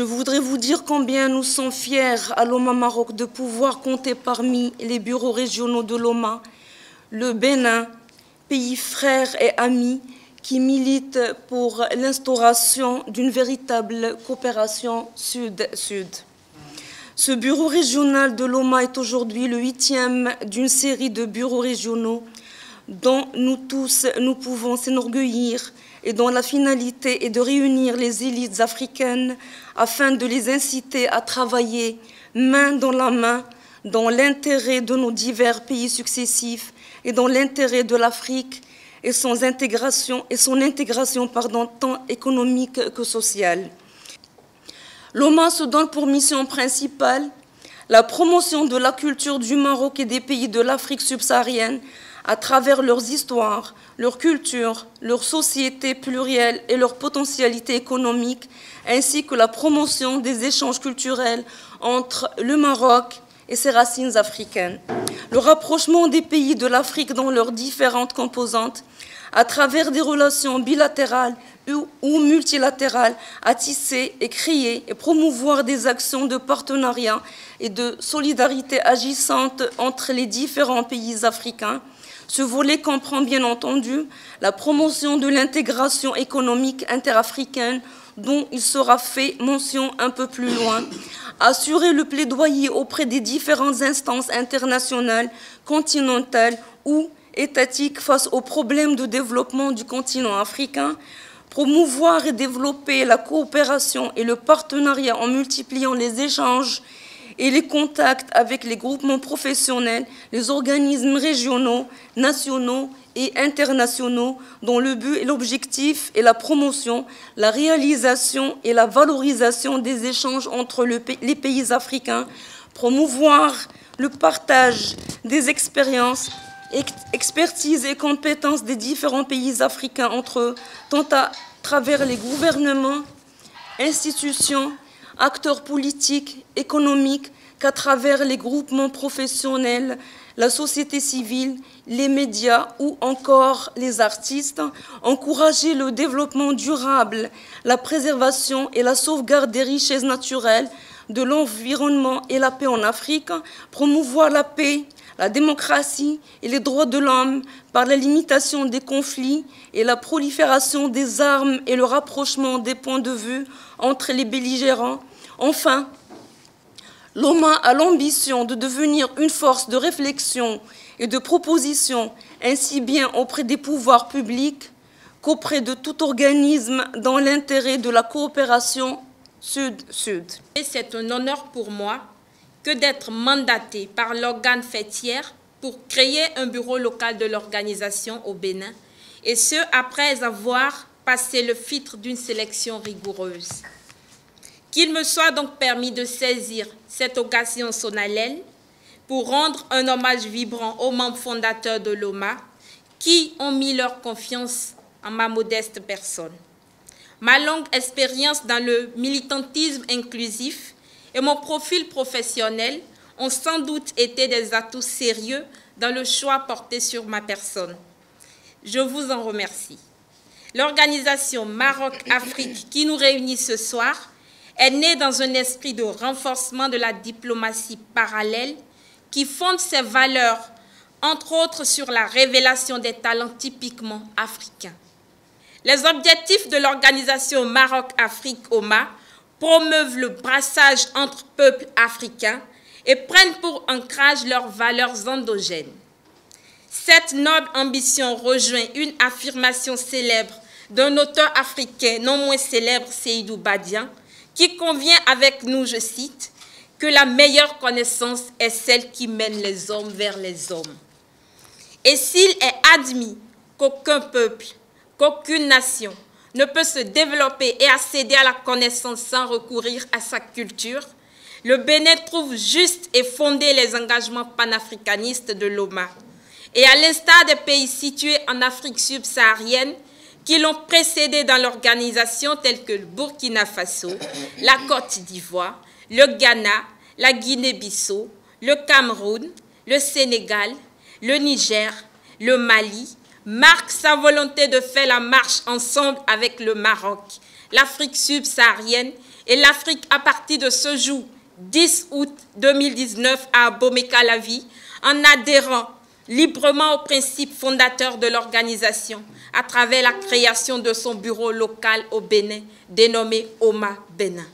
Je voudrais vous dire combien nous sommes fiers à Loma Maroc de pouvoir compter parmi les bureaux régionaux de Loma, le Bénin, pays frère et ami qui milite pour l'instauration d'une véritable coopération sud-sud. Ce bureau régional de Loma est aujourd'hui le 8e d'une série de bureaux régionaux dont nous tous, nous pouvons s'enorgueillir et dont la finalité est de réunir les élites africaines afin de les inciter à travailler main dans la main dans l'intérêt de nos divers pays successifs et dans l'intérêt de l'Afrique et son intégration, tant économique que sociale. Loma se donne pour mission principale la promotion de la culture du Maroc et des pays de l'Afrique subsaharienne à travers leurs histoires, leur culture, leur société plurielle et leur potentialité économique, ainsi que la promotion des échanges culturels entre le Maroc et ses racines africaines. Le rapprochement des pays de l'Afrique dans leurs différentes composantes, à travers des relations bilatérales ou multilatérales, à tisser et créer et promouvoir des actions de partenariat et de solidarité agissantes entre les différents pays africains. Ce volet comprend bien entendu la promotion de l'intégration économique interafricaine dont il sera fait mention un peu plus loin, assurer le plaidoyer auprès des différentes instances internationales, continentales ou étatiques face aux problèmes de développement du continent africain, promouvoir et développer la coopération et le partenariat en multipliant les échanges et les contacts avec les groupements professionnels, les organismes régionaux, nationaux et internationaux, dont le but et l'objectif est la promotion, la réalisation et la valorisation des échanges entre les pays africains, promouvoir le partage des expériences, expertise et compétences des différents pays africains entre eux, tant à travers les gouvernements, institutions, acteurs politiques, économiques, qu'à travers les groupements professionnels, la société civile, les médias ou encore les artistes, encourager le développement durable, la préservation et la sauvegarde des richesses naturelles, de l'environnement et la paix en Afrique, promouvoir la paix, la démocratie et les droits de l'homme par la limitation des conflits et la prolifération des armes et le rapprochement des points de vue entre les belligérants. Enfin, Loma a l'ambition de devenir une force de réflexion et de proposition, ainsi bien auprès des pouvoirs publics qu'auprès de tout organisme dans l'intérêt de la coopération Sud-Sud. C'est un honneur pour moi que d'être mandaté par l'organe fêtière pour créer un bureau local de l'organisation au Bénin, et ce, après avoir passé le filtre d'une sélection rigoureuse. Qu'il me soit donc permis de saisir cette occasion solennelle pour rendre un hommage vibrant aux membres fondateurs de Loma qui ont mis leur confiance en ma modeste personne. Ma longue expérience dans le militantisme inclusif et mon profil professionnel ont sans doute été des atouts sérieux dans le choix porté sur ma personne. Je vous en remercie. L'organisation Maroc-Afrique qui nous réunit ce soir est née dans un esprit de renforcement de la diplomatie parallèle qui fonde ses valeurs, entre autres sur la révélation des talents typiquement africains. Les objectifs de l'organisation Maroc-Afrique OMA promeuvent le brassage entre peuples africains et prennent pour ancrage leurs valeurs endogènes. Cette noble ambition rejoint une affirmation célèbre d'un auteur africain non moins célèbre, Seydou Badian, qui convient avec nous, je cite, que la meilleure connaissance est celle qui mène les hommes vers les hommes. Et s'il est admis qu'aucun peuple, qu'aucune nation ne peut se développer et accéder à la connaissance sans recourir à sa culture, le Bénin trouve juste et fondé les engagements panafricanistes de Loma. Et à l'instar des pays situés en Afrique subsaharienne qui l'ont précédé dans l'organisation, tels que le Burkina Faso, la Côte d'Ivoire, le Ghana, la Guinée-Bissau, le Cameroun, le Sénégal, le Niger, le Mali, marque sa volonté de faire la marche ensemble avec le Maroc, l'Afrique subsaharienne et l'Afrique à partir de ce jour, 10 août 2019, à Abomey-Calavi, en adhérant librement aux principes fondateurs de l'organisation à travers la création de son bureau local au Bénin, dénommé OMA Bénin.